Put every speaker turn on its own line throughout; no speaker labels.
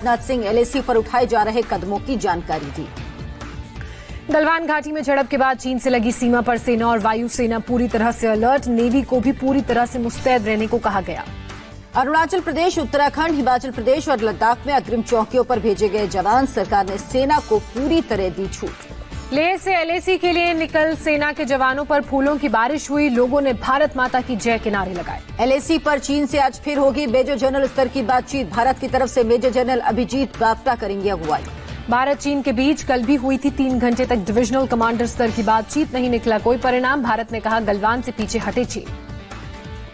Rajnath Singh LAC पर उठाए जा रहे कदमों की जानकारी दी।
गलवान घाटी में झड़प के बाद चीन से लगी सीमा पर सेना और वायुसेना पूरी तरह से अलर्ट, नेवी को भी पूरी तरह से मुस्तैद रहने को कहा गया।
अरुणाचल प्रदेश, उत्तराखंड, हिमाचल प्रदेश और लद्दाख में अग्रिम चौकियों पर भेजे गए जवान, सरकार ने सेना को पूरी तरह दी छूट।
लेह से एलएसी के लिए निकल सेना के जवानों पर फूलों की बारिश हुई, लोगों ने भारत माता की जय के नारे लगाए।
एलएसी पर चीन से आज फिर होगी मेजर जनरल स्तर की बातचीत, भारत की तरफ से मेजर जनरल अभिजीत बाफ्ता करेंगे अगुवाई।
भारत चीन के बीच कल भी हुई थी 3 घंटे तक डिविजनल कमांडर स्तर की बातचीत, नहीं निकला कोई परिणाम। भारत ने कहा गलवान से पीछे हटे चीन।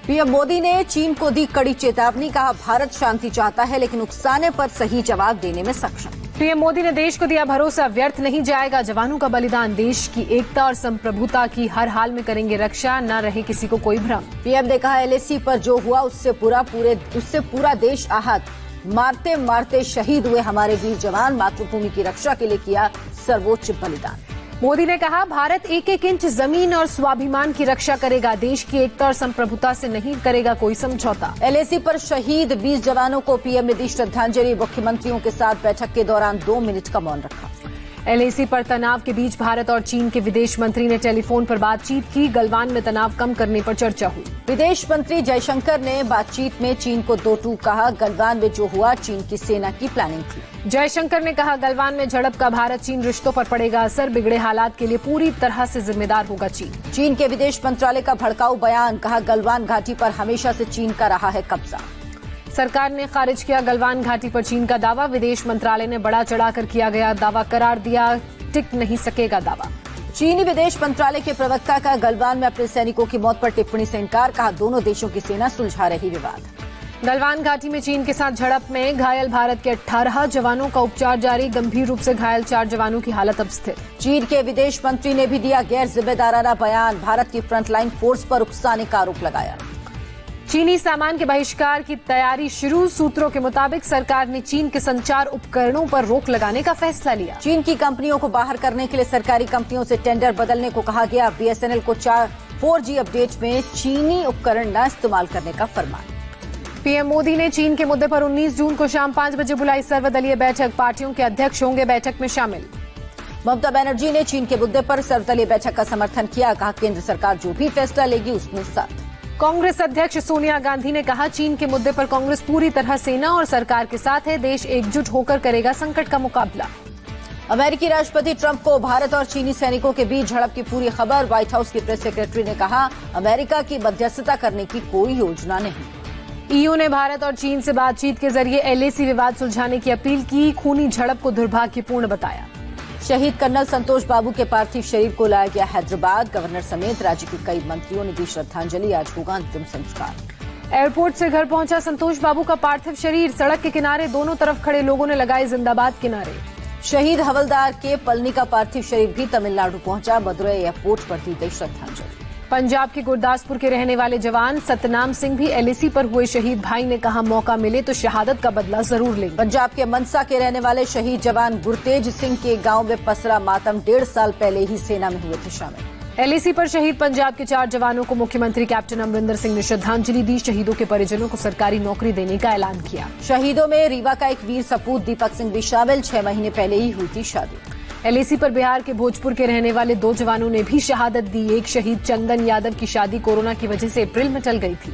पीएम मोदी ने चीन को दी कड़ी चेतावनी, कहा भारत शांति चाहता है लेकिन उकसाने पर सही जवाब देने में सक्षम।
पीएम मोदी ने देश को दिया भरोसा, व्यर्थ नहीं जाएगा जवानों का बलिदान, देश की एकता और संप्रभुता की हर हाल में करेंगे रक्षा, न रहे किसी को कोई भ्रम।
पीएम ने कहा एलएसी पर जो हुआ उससे पूरा देश आहत, मारते मारते शहीद हुए हमारे वीर जवान, मातृभूमि की रक्षा के लिए किया सर्वोच्च बलिदान।
मोदी ने कहा भारत एक एक इंच जमीन और स्वाभिमान की रक्षा करेगा, देश की एकता और संप्रभुता से नहीं करेगा कोई समझौता।
एलएसी पर शहीद 20 जवानों को पीएम ने दी श्रद्धांजलि, मुख्यमंत्रियों के साथ बैठक के दौरान 2 मिनट का मौन रखा।
एलएसी पर तनाव के बीच भारत और चीन के विदेश मंत्री ने टेलीफोन पर बातचीत की, गलवान में तनाव कम करने पर चर्चा हुई।
विदेश मंत्री जयशंकर ने बातचीत में चीन को दो टूक कहा, गलवान में जो हुआ चीन की सेना की प्लानिंग थी।
जयशंकर ने कहा गलवान में झड़प का भारत चीन रिश्तों पर पड़ेगा असर, बिगड़े हालात के लिए पूरी तरह से जिम्मेदार होगा चीन।
चीन के विदेश मंत्रालय का भड़काऊ बयान, कहा गलवान घाटी पर हमेशा से चीन का रहा है कब्जा।
सरकार ने खारिज किया गलवान घाटी पर चीन का दावा, विदेश मंत्रालय ने बड़ा चढ़ाकर किया गया दावा करार दिया, टिक नहीं सकेगा दावा।
चीनी विदेश मंत्रालय के प्रवक्ता का गलवान में अपने सैनिकों की मौत पर टिप्पणी से इनकार, कहा दोनों देशों की सेना सुलझा रही विवाद।
गलवान घाटी में चीन के साथ झड़प में घायल भारत के 18 जवानों का उपचार जारी, गंभीर रूप से घायल 4 जवानों की हालत अब स्थिर।
चीन के विदेश मंत्री ने भी दिया गैर जिम्मेदाराना बयान, भारत की फ्रंटलाइन फोर्स पर उकसाने का आरोप लगाया।
चीनी सामान के बहिष्कार की तैयारी शुरू, सूत्रों के मुताबिक सरकार ने चीन के संचार उपकरणों पर रोक लगाने का फैसला लिया।
चीन की कंपनियों को बाहर करने के लिए सरकारी कंपनियों से टेंडर बदलने को कहा गया, बीएसएनएल को 4G अपडेट में चीनी उपकरण न इस्तेमाल करने का फरमान।
पीएम मोदी ने चीन के मुद्दे पर 19 जून को शाम 5 बजे बुलाई सर्वदलीय बैठक, पार्टियों के अध्यक्ष होंगे बैठक में शामिल।
ममता बनर्जी ने चीन के मुद्दे पर सर्वदलीय बैठक का समर्थन किया, कहा केंद्र सरकार जो भी फैसला लेगी उसमें साथ।
कांग्रेस अध्यक्ष सोनिया गांधी ने कहा चीन के मुद्दे पर कांग्रेस पूरी तरह सेना और सरकार के साथ है, देश एकजुट होकर करेगा संकट का मुकाबला।
अमेरिकी राष्ट्रपति ट्रंप को भारत और चीनी सैनिकों के बीच झड़प की पूरी खबर, व्हाइट हाउस की प्रेस सेक्रेटरी ने कहा अमेरिका की मध्यस्थता करने की कोई योजना नहीं।
ईयू ने भारत और चीन से बातचीत के जरिए एलएसी विवाद सुलझाने की अपील की, खूनी झड़प को दुर्भाग्यपूर्ण बताया।
शहीद कर्नल संतोष बाबू के पार्थिव शरीर को लाया गया हैदराबाद, गवर्नर समेत राज्य के कई मंत्रियों ने दी श्रद्धांजलि, आज होगा अंतिम संस्कार।
एयरपोर्ट से घर पहुंचा संतोष बाबू का पार्थिव शरीर, सड़क के किनारे दोनों तरफ खड़े लोगों ने लगाए जिंदाबाद के नारे।
शहीद हवलदार के पलनी का पार्थिव शरीर भी तमिलनाडु पहुंचा, मदुरई एयरपोर्ट पर दी गई श्रद्धांजलि।
पंजाब के गुरदासपुर के रहने वाले जवान सतनाम सिंह भी एलएसी पर हुए शहीद, भाई ने कहा मौका मिले तो शहादत का बदला जरूर लेंगे।
पंजाब के मनसा के रहने वाले शहीद जवान गुरतेज सिंह के गांव में पसरा मातम, 1.5 साल पहले ही सेना में हुए थे शामिल।
एलएसी पर शहीद पंजाब के 4 जवानों को मुख्यमंत्री कैप्टन अमरिंदर सिंह ने श्रद्धांजलि दी, शहीदों के परिजनों को सरकारी नौकरी देने का ऐलान किया।
शहीदों में रीवा का एक वीर सपूत दीपक सिंह भी शामिल, 6 महीने पहले ही हुई थी शादी।
एलएसी पर बिहार के भोजपुर के रहने वाले 2 जवानों ने भी शहादत दी, एक शहीद चंदन यादव की शादी कोरोना की वजह से अप्रैल में टल गई थी।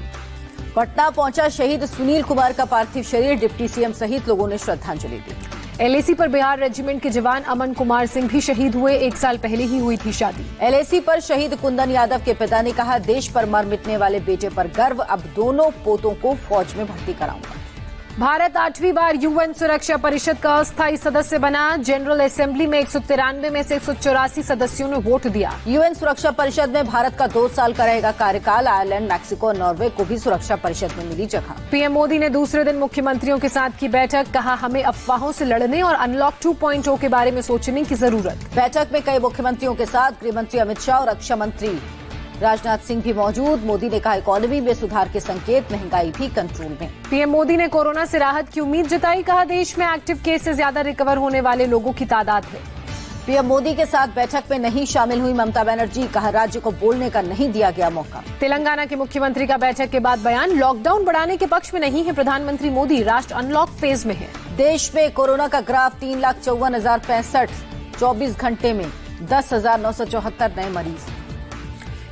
पटना पहुंचा शहीद सुनील कुमार का पार्थिव शरीर, डिप्टी सीएम सहित लोगों ने श्रद्धांजलि दी।
एलएसी पर बिहार रेजिमेंट के जवान अमन कुमार सिंह भी शहीद हुए, 1 साल पहले ही हुई थी शादी।
एलएसी पर शहीद कुंदन यादव के पिता ने कहा देश पर मर मिटने वाले बेटे पर गर्व, अब दोनों पोतों को फौज में भर्ती कराऊंगा।
भारत 8वीं बार यूएन सुरक्षा परिषद का अस्थायी सदस्य बना, जनरल असेंबली में 193 में से 184 सदस्यों ने वोट दिया।
यूएन सुरक्षा परिषद में भारत का 2 साल का रहेगा कार्यकाल, आयरलैंड, मैक्सिको और नॉर्वे को भी सुरक्षा परिषद में मिली जगह।
पीएम मोदी ने दूसरे दिन मुख्यमंत्रियों के साथ की बैठक, कहा हमें अफवाहों से लड़ने और अनलॉक 2.0 के बारे में सोचने की जरूरत।
बैठक में कई मुख्यमंत्रियों के साथ गृह मंत्री अमित शाह और रक्षा मंत्री राजनाथ सिंह भी मौजूद। मोदी ने कहा इकोनॉमी में सुधार के संकेत, महंगाई भी कंट्रोल में।
पीएम मोदी ने कोरोना से राहत की उम्मीद जताई, कहा देश में एक्टिव केस से ज्यादा रिकवर होने वाले लोगों की तादाद है।
पीएम मोदी के साथ बैठक में नहीं शामिल हुई ममता बनर्जी, कहा राज्य को बोलने का नहीं दिया गया मौका।
तेलंगाना के मुख्यमंत्री का बैठक के बाद बयान, लॉकडाउन बढ़ाने के पक्ष में नहीं है प्रधानमंत्री मोदी, राष्ट्र अनलॉक फेज में है।
देश में कोरोना का ग्राफ 3,54,065, 24 घंटे में 10,974 नए मरीज।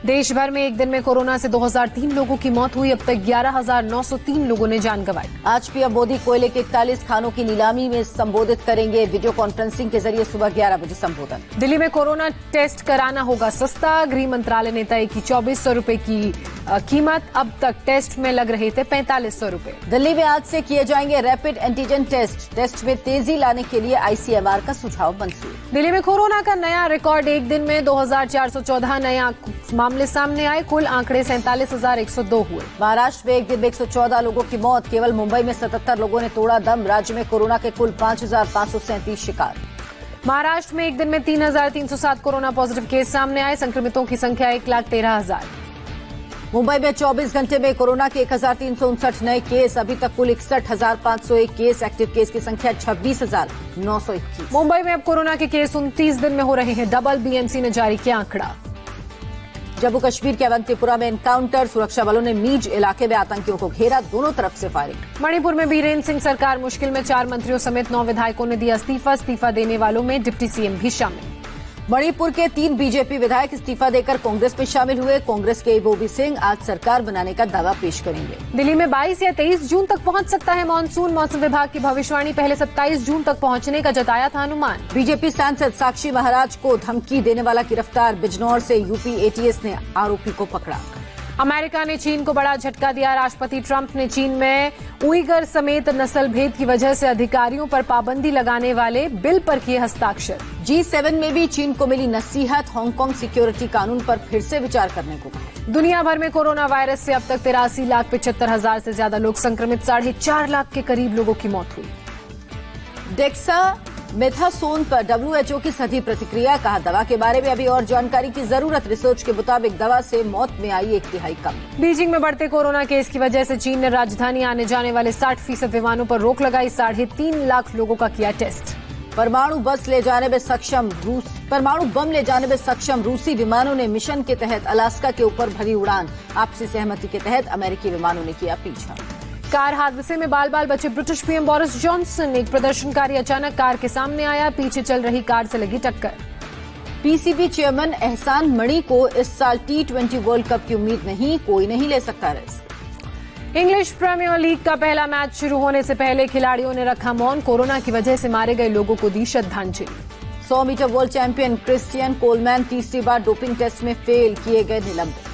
देश भर में एक दिन में कोरोना से 2003 लोगों की मौत हुई, अब तक 11,903 लोगों ने जान गंवाई।
आज पीएम मोदी कोयले के 41 खानों की नीलामी में संबोधित करेंगे, वीडियो कॉन्फ्रेंसिंग के जरिए सुबह 11 बजे संबोधन।
दिल्ली में कोरोना टेस्ट कराना होगा सस्ता, गृह मंत्रालय ने तय की 2400 रुपए की कीमत, अब तक टेस्ट में लग रहे थे 4500 रुपए।
दिल्ली में आज से किए जाएंगे रैपिड एंटीजन टेस्ट में तेजी लाने के लिए आईसीएमआर का सुझाव मंजूर।
दिल्ली में कोरोना का नया रिकॉर्ड, एक दिन में 2414 नए मामले सामने आए, कुल आंकड़े 47,102 हुए।
महाराष्ट्र में एक दिन में 114 लोगों की मौत, केवल मुंबई में 77 लोगों ने तोड़ा दम, राज्य में कोरोना के कुल 5,537 शिकार।
महाराष्ट्र में एक दिन में 3,307 कोरोना पॉजिटिव केस सामने आए, संक्रमितों की संख्या 1,13,000।
मुंबई में 24 घंटे में कोरोना के 1,359 नए केस, अभी तक कुल 61,501 केस, एक्टिव केस की संख्या 26,921।
मुंबई में अब कोरोना के केस 29 दिन में हो रहे हैं डबल, बीएमसी ने जारी किया आंकड़ा।
जम्मू कश्मीर के अवंतीपुरा में एनकाउंटर, सुरक्षा बलों ने मीज इलाके में आतंकियों को घेरा, दोनों तरफ से फायरिंग।
मणिपुर में बीरेन्द्र सिंह सरकार मुश्किल में, 4 मंत्रियों समेत 9 विधायकों ने दिया इस्तीफा, इस्तीफा देने वालों में डिप्टी सीएम भी शामिल। मणिपुर के 3 बीजेपी विधायक इस्तीफा देकर कांग्रेस में शामिल हुए, कांग्रेस के इबोबी सिंह आज सरकार बनाने का दावा पेश करेंगे। दिल्ली में 22 या 23 जून तक पहुंच सकता है मानसून, मौसम विभाग की भविष्यवाणी, पहले 27 जून तक पहुंचने का जताया था अनुमान। बीजेपी सांसद साक्षी महाराज को धमकी देने वाला गिरफ्तार, बिजनौर से यूपी एटीएस ने आरोपी को पकड़ा। अमेरिका ने चीन को बड़ा झटका दिया, राष्ट्रपति ट्रंप ने चीन में उइगर समेत नस्ल भेद की वजह से अधिकारियों पर पाबंदी लगाने वाले बिल पर किए हस्ताक्षर। G7 में भी चीन को मिली नसीहत, हांगकांग सिक्योरिटी कानून पर फिर से विचार करने को कहा। दुनिया भर में कोरोना वायरस से अब तक 83,75,000 से ज्यादा लोग संक्रमित, 4.5 लाख के करीब लोगों की मौत हुई। डेक्सामेथासोन पर WHO की सधी प्रतिक्रिया, कहा दवा के बारे में अभी और जानकारी की जरूरत, रिसर्च के मुताबिक दवा से मौत में आई 1/3 कम। बीजिंग में बढ़ते कोरोना केस की वजह से चीन ने राजधानी आने जाने वाले 60% विमानों पर रोक लगाई, 3.5 लाख लोगों का किया टेस्ट। परमाणु बम ले जाने में सक्षम रूसी विमानों ने मिशन के तहत अलास्का के ऊपर भरी उड़ान, आपसी सहमति के तहत अमेरिकी विमानों ने किया पीछा। कार हादसे में बाल बाल बचे ब्रिटिश पीएम बोरिस जॉनसन, एक प्रदर्शनकारी अचानक कार के सामने आया, पीछे चल रही कार से लगी टक्कर। पीसीबी चेयरमैन एहसान मणि को इस साल T20 वर्ल्ड कप की उम्मीद नहीं, कोई नहीं ले सकता रिस्क। इंग्लिश प्रीमियर लीग का पहला मैच शुरू होने से पहले खिलाड़ियों ने रखा मौन, कोरोना की वजह से मारे गए लोगों को दी श्रद्धांजलि। 100 metre world champion Christian Coleman तीसरी बार डोपिंग टेस्ट में फेल, किए गए निलंबित।